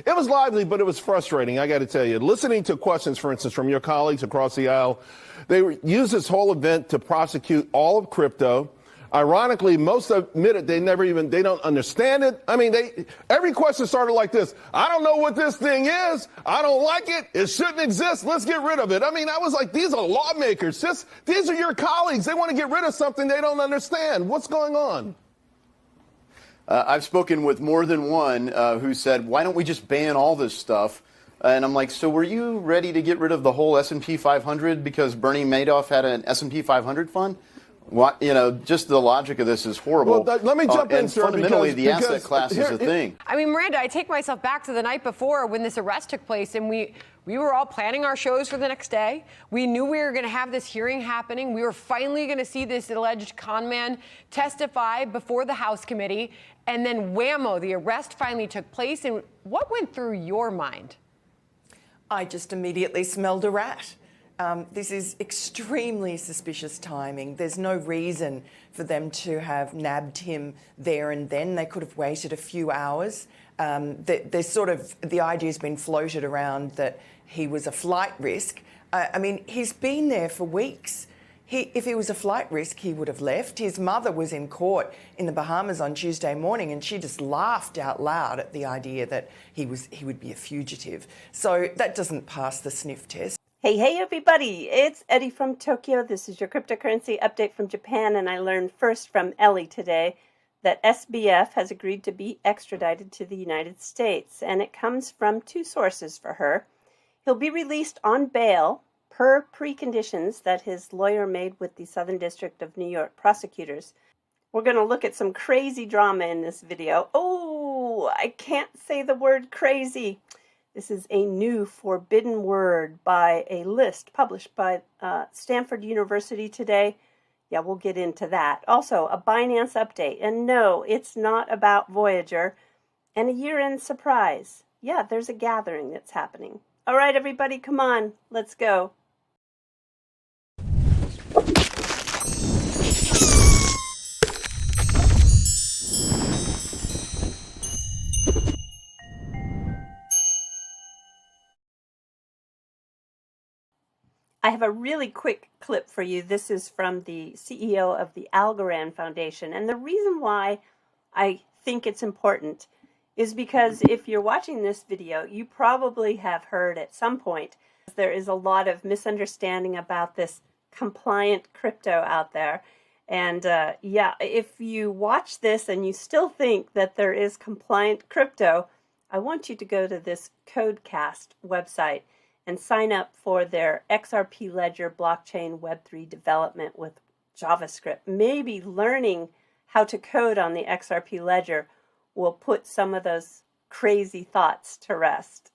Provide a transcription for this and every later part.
It was lively, but it was frustrating, I got to tell you. Listening to questions, for instance, from your colleagues across the aisle, they used this whole event to prosecute all of crypto. Ironically, most admitted they don't understand it. I mean, every question started like this. I don't know what this thing is. I don't like it. It shouldn't exist. Let's get rid of it. I mean, I was like, these are lawmakers. These are your colleagues. They want to get rid of something they don't understand. What's going on? I've spoken with more than one who said, why don't we just ban all this stuff? And I'm like, so were you ready to get rid of the whole S&P 500 because Bernie Madoff had an S&P 500 fund? What, just the logic of this is horrible. Well, let me jump in, sir. Fundamentally, the asset class is a thing. I mean, Miranda, I take myself back to the night before when this arrest took place, and we were all planning our shows for the next day. We knew we were going to have this hearing happening. We were finally going to see this alleged con man testify before the House committee, and then whammo, the arrest finally took place. And what went through your mind? I just immediately smelled a rat. This is extremely suspicious timing. There's no reason for them to have nabbed him there and then. They could have waited a few hours. The idea has been floated around that he was a flight risk. I mean, he's been there for weeks. If he was a flight risk, he would have left. His mother was in court in the Bahamas on Tuesday morning, and she just laughed out loud at the idea that he would be a fugitive. So that doesn't pass the sniff test. Hey everybody, it's Eddie from Tokyo. This is your cryptocurrency update from Japan, and I learned first from Ellie today that SBF has agreed to be extradited to the United States, and it comes from two sources for her. He'll be released on bail per preconditions that his lawyer made with the Southern District of New York prosecutors. We're going to look at some crazy drama in this video. Oh, I can't say the word crazy. This is a new forbidden word by a list published by Stanford University today. Yeah, we'll get into that. Also, a Binance update. And no, it's not about Voyager. And a year-end surprise. Yeah, there's a gathering that's happening. All right, everybody, come on. Let's go. I have a really quick clip for you. This is from the CEO of the Algorand Foundation. And the reason why I think it's important is because if you're watching this video, you probably have heard at some point there is a lot of misunderstanding about this compliant crypto out there. And yeah, if you watch this and you still think that there is compliant crypto, I want you to go to this Codecast website and sign up for their XRP Ledger blockchain Web3 development with JavaScript. Maybe learning how to code on the XRP Ledger will put some of those crazy thoughts to rest.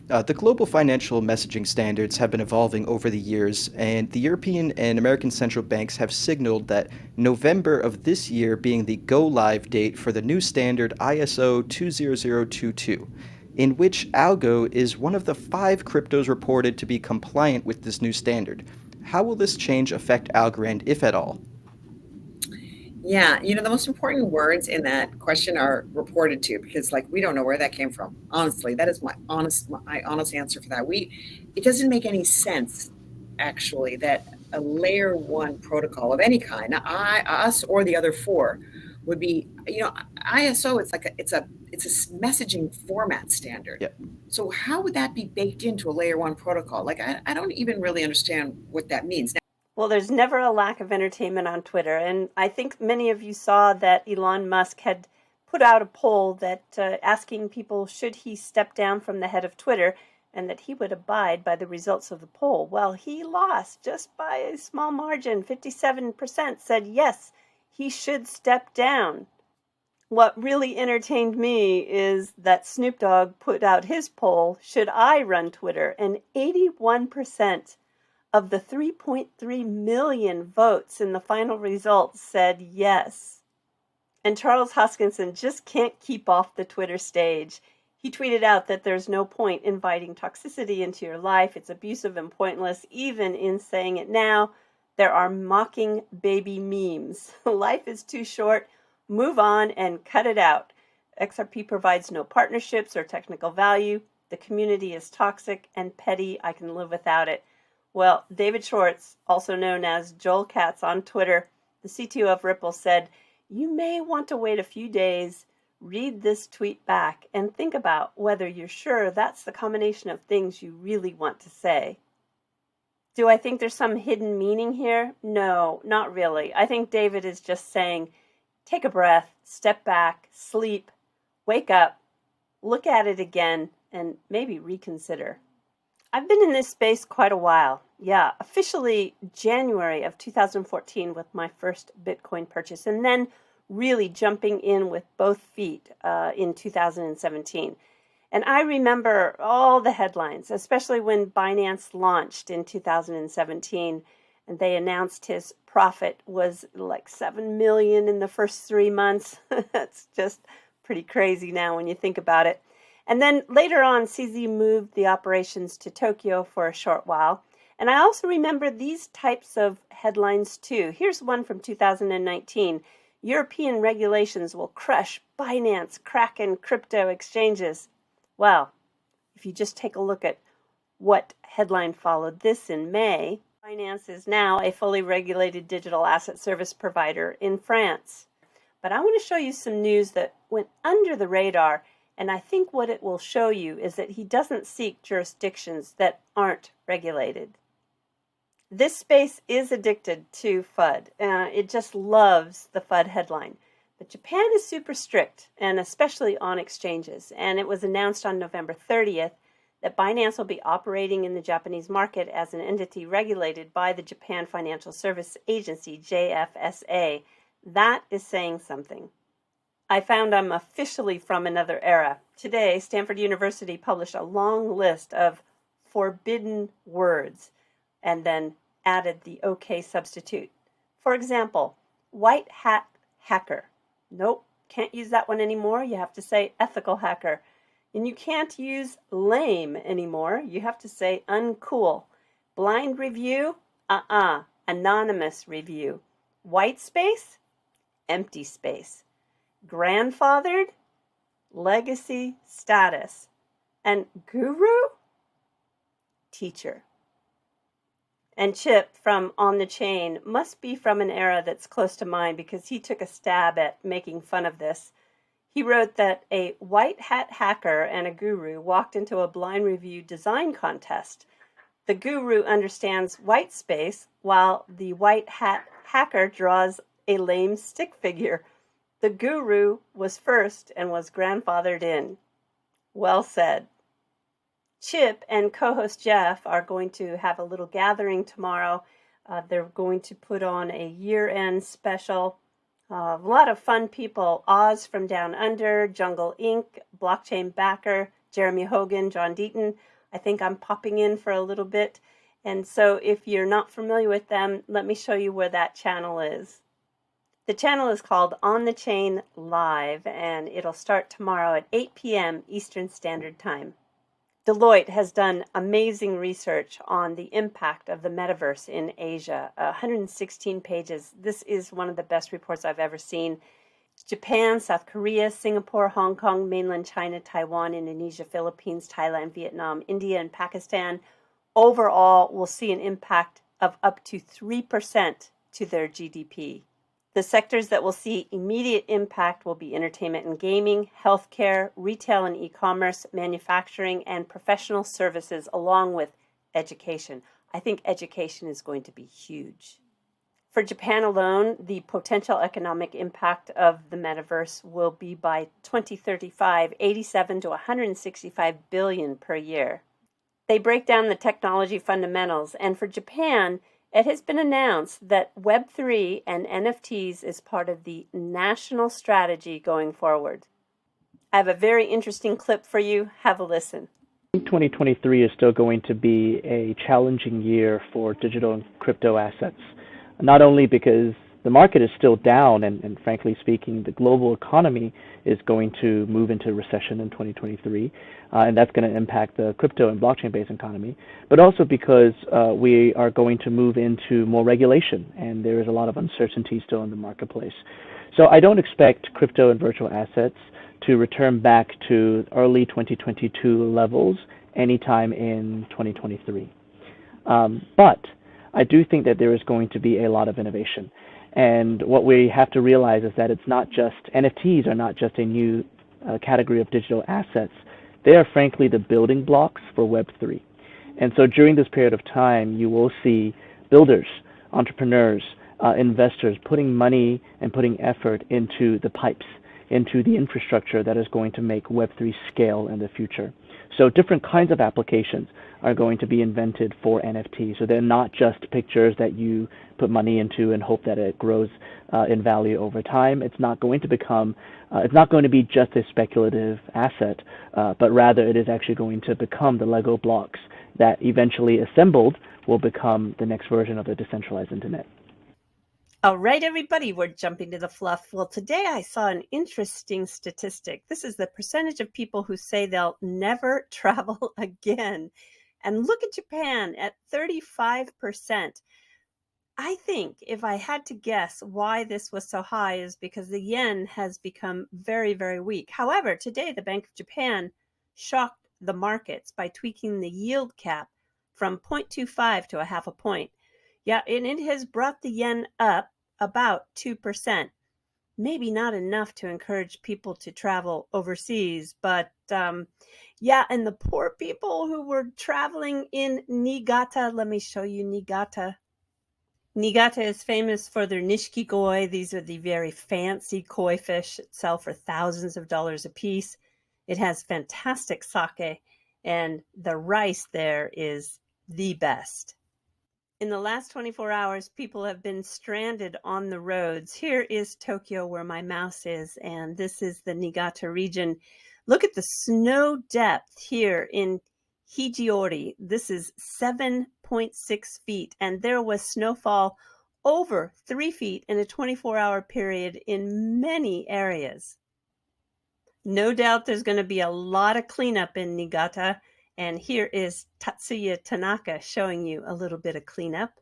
The global financial messaging standards have been evolving over the years, and the European and American central banks have signaled that November of this year being the go-live date for the new standard ISO20022. In which Algo is one of the 5 cryptos reported to be compliant with this new standard. How will this change affect Algorand, if at all? Yeah, the most important words in that question are reported to, because we don't know where that came from. Honestly, that is my honest answer for that. It doesn't make any sense, actually, that a layer 1 protocol of any kind, us or the other 4, would be, ISO. It's a messaging format standard. Yep. So how would that be baked into a layer 1 protocol? I don't even really understand what that means. Well, there's never a lack of entertainment on Twitter, and I think many of you saw that Elon Musk had put out a poll that asking people should he step down from the head of Twitter, and that he would abide by the results of the poll. Well, he lost just by a small margin. 57% said yes, he should step down. What really entertained me is that Snoop Dogg put out his poll, should I run Twitter? And 81% of the 3.3 million votes in the final results said yes. And Charles Hoskinson just can't keep off the Twitter stage. He tweeted out that there's no point inviting toxicity into your life. It's abusive and pointless, even in saying it now. There are mocking baby memes. Life is too short. Move on and cut it out. XRP provides no partnerships or technical value. The community is toxic and petty. I can live without it. Well, David Schwartz, also known as Joel Katz on Twitter, the CTO of Ripple, said, "You may want to wait a few days, read this tweet back, and think about whether you're sure that's the combination of things you really want to say." Do I think there's some hidden meaning here? No, not really. I think David is just saying, take a breath, step back, sleep, wake up, look at it again, and maybe reconsider. I've been in this space quite a while. Yeah, officially January of 2014 with my first Bitcoin purchase, and then really jumping in with both feet in 2017. And I remember all the headlines, especially when Binance launched in 2017, and they announced his profit was like 7 million in the first 3 months. That's just pretty crazy now when you think about it. And then later on, CZ moved the operations to Tokyo for a short while. And I also remember these types of headlines too. Here's one from 2019. European regulations will crush Binance, Kraken, crypto exchanges. Well, if you just take a look at what headline followed this in May, Binance is now a fully regulated digital asset service provider in France. But I want to show you some news that went under the radar, and I think what it will show you is that he doesn't seek jurisdictions that aren't regulated. This space is addicted to FUD. It just loves the FUD headline. But Japan is super strict, and especially on exchanges. And it was announced on November 30th that Binance will be operating in the Japanese market as an entity regulated by the Japan Financial Service Agency, JFSA. That is saying something. I found I'm officially from another era. Today, Stanford University published a long list of forbidden words and then added the OK substitute. For example, white hat hacker. Nope, can't use that one anymore. You have to say ethical hacker. And you can't use lame anymore. You have to say uncool. Blind review? Anonymous review. White space? Empty space. Grandfathered? Legacy status. And guru? Teacher. And Chip from On the Chain must be from an era that's close to mine because he took a stab at making fun of this. He wrote that a white hat hacker and a guru walked into a blind review design contest. The guru understands white space while the white hat hacker draws a lame stick figure. The guru was first and was grandfathered in. Well said. Chip and co-host Jeff are going to have a little gathering tomorrow. They're going to put on a year-end special. A lot of fun people. Oz from Down Under, Jungle Inc., Blockchain Backer, Jeremy Hogan, John Deaton. I think I'm popping in for a little bit. And so if you're not familiar with them, let me show you where that channel is. The channel is called On the Chain Live, and it'll start tomorrow at 8 p.m. Eastern Standard Time. Deloitte has done amazing research on the impact of the Metaverse in Asia. 116 pages. This is one of the best reports I've ever seen. Japan, South Korea, Singapore, Hong Kong, mainland China, Taiwan, Indonesia, Philippines, Thailand, Vietnam, India, and Pakistan overall will see an impact of up to 3% to their GDP. The sectors that will see immediate impact will be entertainment and gaming, healthcare, retail and e-commerce, manufacturing, and professional services, along with education. I think education is going to be huge. For Japan alone, the potential economic impact of the metaverse will be by 2035, 87 to 165 billion per year. They break down the technology fundamentals, and for Japan, it has been announced that Web3 and NFTs is part of the national strategy going forward. I have a very interesting clip for you. Have a listen. 2023 is still going to be a challenging year for digital and crypto assets, not only because the market is still down, and frankly speaking, the global economy is going to move into recession in 2023, and that's going to impact the crypto and blockchain-based economy, but also because we are going to move into more regulation, and there is a lot of uncertainty still in the marketplace. So I don't expect crypto and virtual assets to return back to early 2022 levels anytime in 2023. But I do think that there is going to be a lot of innovation. And what we have to realize is that it's not just, NFTs are not just a new category of digital assets. They are frankly the building blocks for Web3. And so during this period of time, you will see builders, entrepreneurs, investors putting money and putting effort into the pipes, into the infrastructure that is going to make Web3 scale in the future. So different kinds of applications are going to be invented for NFT. So they're not just pictures that you put money into and hope that it grows in value over time. It's not going to become, it's not going to be just a speculative asset, but rather it is actually going to become the Lego blocks that eventually assembled will become the next version of the decentralized internet. All right, everybody, we're jumping to the fluff. Well, today I saw an interesting statistic. This is the percentage of people who say they'll never travel again. And look at Japan at 35%. I think if I had to guess why this was so high is because the yen has become very, very weak. However, today the Bank of Japan shocked the markets by tweaking the yield cap from 0.25 to a half a point. Yeah, and it has brought the yen up about 2%. Maybe not enough to encourage people to travel overseas, but yeah, and the poor people who were traveling in Niigata, let me show you Niigata. Niigata is famous for their nishiki koi. These are the very fancy koi fish that sell for thousands of dollars a piece. It has fantastic sake, and the rice there is the best. In the last 24 hours, people have been stranded on the roads. Here is Tokyo, where my mouse is, and this is the Niigata region. Look at the snow depth here in Hijiori. This is 7.6 feet, and there was snowfall over 3 feet in a 24-hour period in many areas. No doubt there's going to be a lot of cleanup in Niigata. And here is Tatsuya Tanaka showing you a little bit of cleanup.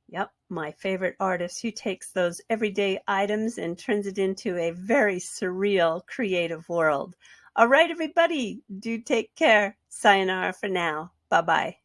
Yep, my favorite artist who takes those everyday items and turns it into a very surreal, creative world. All right, everybody, do take care. Sayonara for now. Bye-bye.